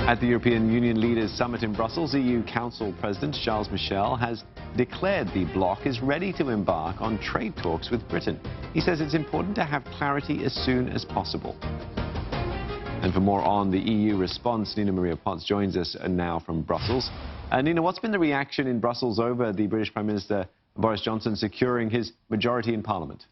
At the European Union Leaders Summit in Brussels, EU Council President Charles Michel has declared the bloc is ready to embark on trade talks with Britain. He says it's important to have clarity as soon as possible. And for more on the EU response, Nina Maria Potts joins us now from Brussels. Nina, what's been the reaction in Brussels over the British Prime Minister Boris Johnson securing his majority in Parliament?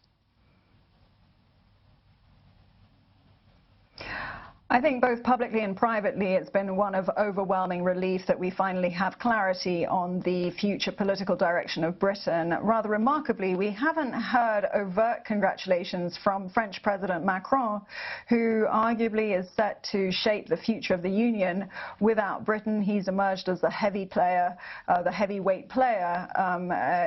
I think both publicly and privately it's been one of overwhelming relief that we finally have clarity on the future political direction of Britain. Rather remarkably, we haven't heard overt congratulations from French President Macron, who arguably is set to shape the future of the Union. Without Britain, he's emerged as the heavyweight player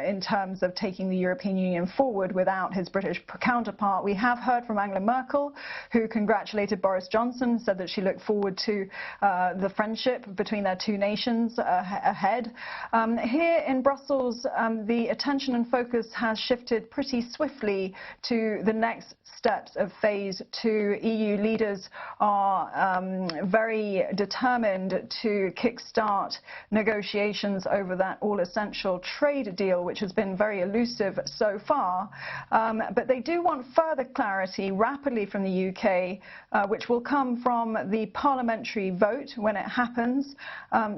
in terms of taking the European Union forward without his British counterpart. We have heard from Angela Merkel, who congratulated Boris Johnson, said that she looked forward to the friendship between their two nations ahead. Here in Brussels, the attention and focus has shifted pretty swiftly to the next steps of phase 2. EU leaders are very determined to kickstart negotiations over that all-essential trade deal, which has been very elusive so far. But they do want further clarity rapidly from the UK, which will come from the parliamentary vote when it happens,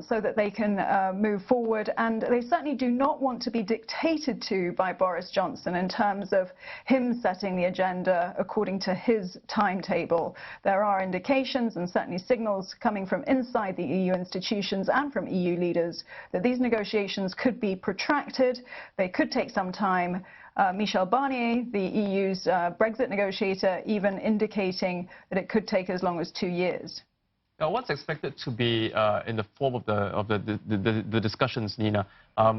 so that they can move forward. And they certainly do not want to be dictated to by Boris Johnson in terms of him setting the agenda according to his timetable. There are indications and certainly signals coming from inside the EU institutions and from EU leaders that these negotiations could be protracted. They could take some time. Michel Barnier, the EU's Brexit negotiator, even indicating that it could take as long as 2 years. Now, what's expected to be in the form of the discussions, Nina?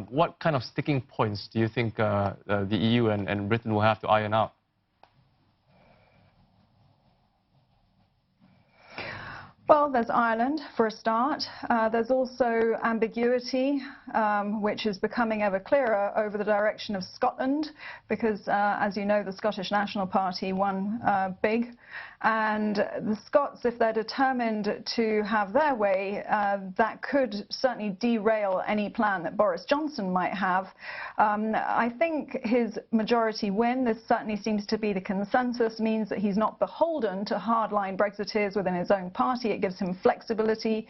What kind of sticking points do you think the EU and Britain will have to iron out? Well, there's Ireland, for a start. There's also ambiguity, which is becoming ever clearer over the direction of Scotland, because, as you know, the Scottish National Party won big. And the Scots, if they're determined to have their way, that could certainly derail any plan that Boris Johnson might have. I think his majority win, this certainly seems to be the consensus, means that he's not beholden to hardline Brexiteers within his own party. It gives him flexibility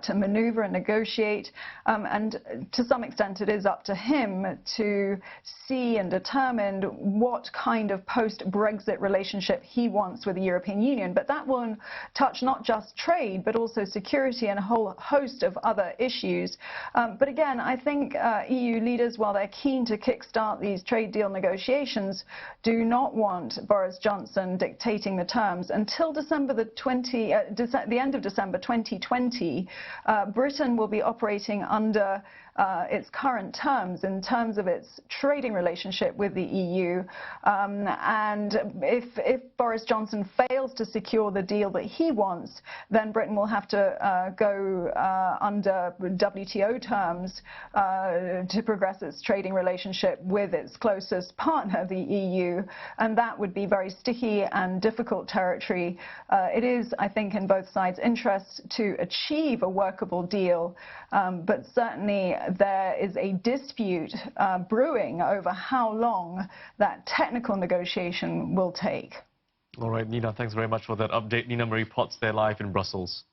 to maneuver and negotiate, and to some extent it is up to him to see and determine what kind of post-Brexit relationship he wants with the European Union. But that will touch not just trade but also security and a whole host of other issues. But again, I think EU leaders, while they're keen to kickstart these trade deal negotiations, do not want Boris Johnson dictating the terms. Until December the end of December 2020, Britain will be operating under its current terms in terms of its trading relationship with the EU. And if Boris Johnson fails to secure the deal that he wants, then Britain will have to go under WTO terms to progress its trading relationship with its closest partner, the EU. And that would be very sticky and difficult territory. It is, I think, in both sides' interest to achieve a workable deal, but certainly there is a dispute brewing over how long that technical negotiation will take. All right, Nina, thanks very much for that update. Nina Marie Potts there live in Brussels.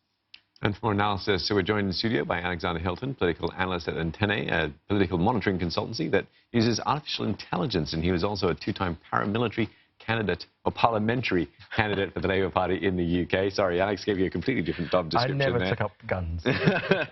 And for more analysis, so we're joined in the studio by Alexander Hilton, political analyst at Antenn.AI, a political monitoring consultancy that uses artificial intelligence, and he was also a two-time paramilitary candidate, or parliamentary candidate for the Labour Party in the UK. Sorry, Alex gave you a completely different job description. I never there. took up guns.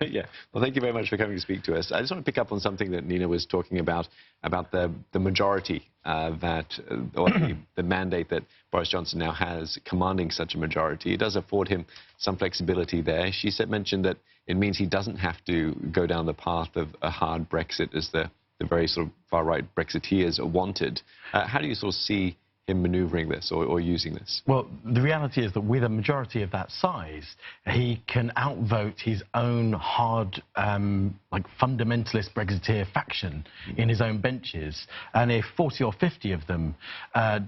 Yeah. Well, thank you very much for coming to speak to us. I just want to pick up on something that Nina was talking about the majority or the mandate that Boris Johnson now has, commanding such a majority. It does afford him some flexibility there. She mentioned that it means he doesn't have to go down the path of a hard Brexit as the very sort of far-right Brexiteers wanted. How do you sort of see him manoeuvring this or using this? Well, the reality is that with a majority of that size, he can outvote his own hard, like fundamentalist Brexiteer faction in his own benches. And if 40 or 50 of them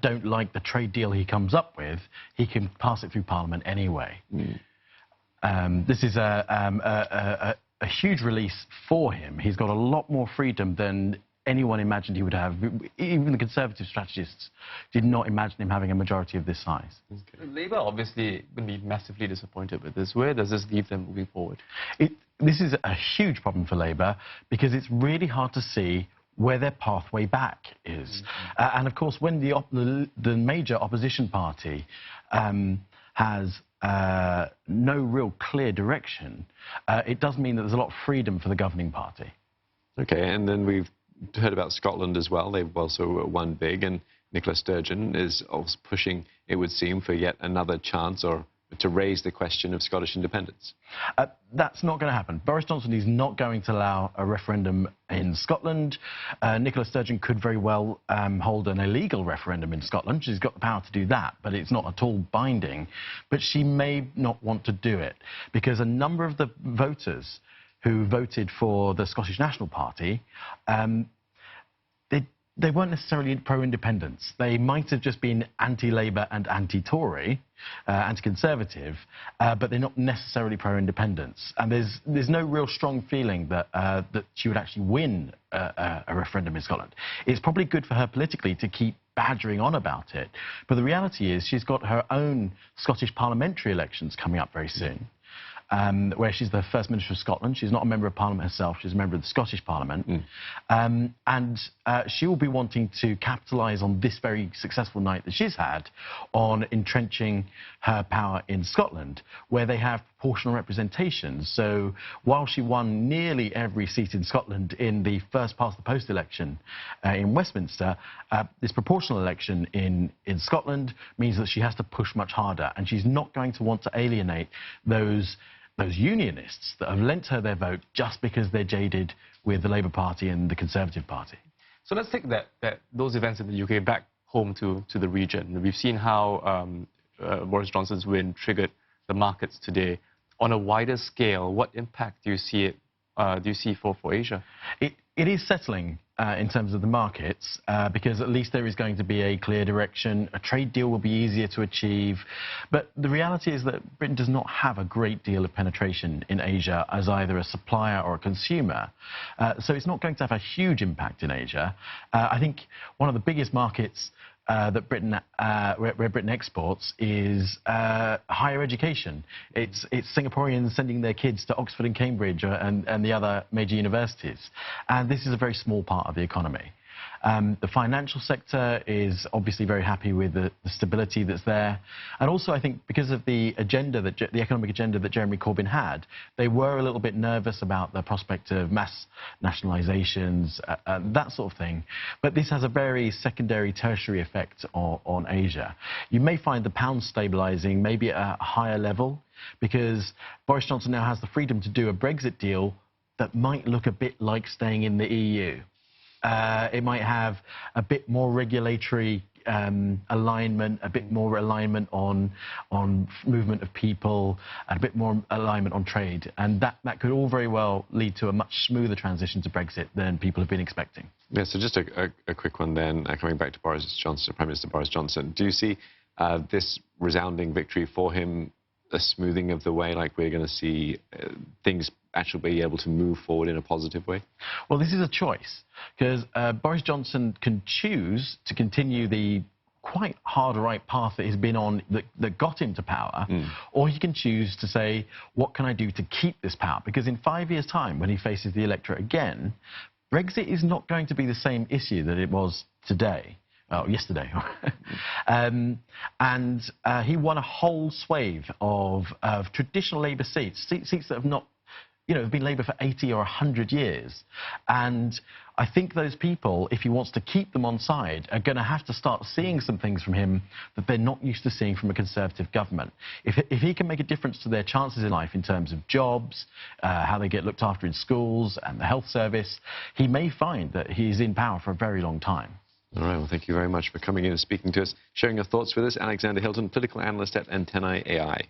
don't like the trade deal he comes up with, he can pass it through Parliament anyway. This is a huge release for him. He's got a lot more freedom than anyone imagined he would have. Even the Conservative strategists did not imagine him having a majority of this size. Okay. Labour obviously will be massively disappointed with this. Where does this leave them moving forward? This is a huge problem for Labour because it's really hard to see where their pathway back is. And of course, when the major opposition party has no real clear direction, it does mean that there's a lot of freedom for the governing party. Okay, and then we've heard about Scotland as well. They've also won big, and Nicola Sturgeon is also pushing, it would seem, for yet another chance or to raise the question of Scottish independence. That's not going to happen. Boris Johnson is not going to allow a referendum in Scotland. Nicola Sturgeon could very well hold an illegal referendum in Scotland. She's got the power to do that, but it's not at all binding. But she may not want to do it because a number of the voters who voted for the Scottish National Party, they weren't necessarily pro-independence. They might have just been anti-Labour and anti-Tory, anti-Conservative, but they're not necessarily pro-independence. And there's no real strong feeling that that she would actually win a referendum in Scotland. It's probably good for her politically to keep badgering on about it, but the reality is she's got her own Scottish parliamentary elections coming up very soon. Where she's the First Minister of Scotland. She's not a member of Parliament herself, she's a member of the Scottish Parliament. And she will be wanting to capitalise on this very successful night that she's had on entrenching her power in Scotland, where they have proportional representation. So while she won nearly every seat in Scotland in the first past the post election in Westminster, this proportional election in Scotland means that she has to push much harder, and she's not going to want to alienate those unionists that have lent her their vote just because they're jaded with the Labour Party and the Conservative Party. So let's take those events in the UK back home to the region. We've seen how Boris Johnson's win triggered the markets today. On a wider scale, what impact do you see for Asia? It is settling in terms of the markets because at least there is going to be a clear direction. A trade deal will be easier to achieve. But the reality is that Britain does not have a great deal of penetration in Asia as either a supplier or a consumer. So it's not going to have a huge impact in Asia. I think one of the biggest markets that where Britain exports is higher education. It's Singaporeans sending their kids to Oxford and Cambridge and the other major universities. And this is a very small part of the economy. The financial sector is obviously very happy with the stability that's there. And also, I think, because of the agenda, the economic agenda that Jeremy Corbyn had, they were a little bit nervous about the prospect of mass nationalisations, that sort of thing. But this has a very secondary, tertiary effect on Asia. You may find the pound stabilising maybe at a higher level, because Boris Johnson now has the freedom to do a Brexit deal that might look a bit like staying in the EU. It might have a bit more regulatory alignment, a bit more alignment on movement of people, and a bit more alignment on trade. And that could all very well lead to a much smoother transition to Brexit than people have been expecting. Yeah, so just a quick one then, coming back to Boris Johnson, Prime Minister Boris Johnson. Do you see this resounding victory for him a smoothing of the way, like we're going to see things actually be able to move forward in a positive way? Well, this is a choice, because Boris Johnson can choose to continue the quite hard right path that he's been on that got him to power, or he can choose to say, what can I do to keep this power? Because in 5 years' time, when he faces the electorate again, Brexit is not going to be the same issue that it was today. Oh, yesterday. He won a whole swathe of traditional Labour seats that have not, have been Labour for 80 or 100 years. And I think those people, if he wants to keep them on side, are going to have to start seeing some things from him that they're not used to seeing from a Conservative government. If he can make a difference to their chances in life in terms of jobs, how they get looked after in schools and the health service, he may find that he's in power for a very long time. All right, well, thank you very much for coming in and speaking to us, sharing your thoughts with us. Alexander Hilton, political analyst at Antenn.AI.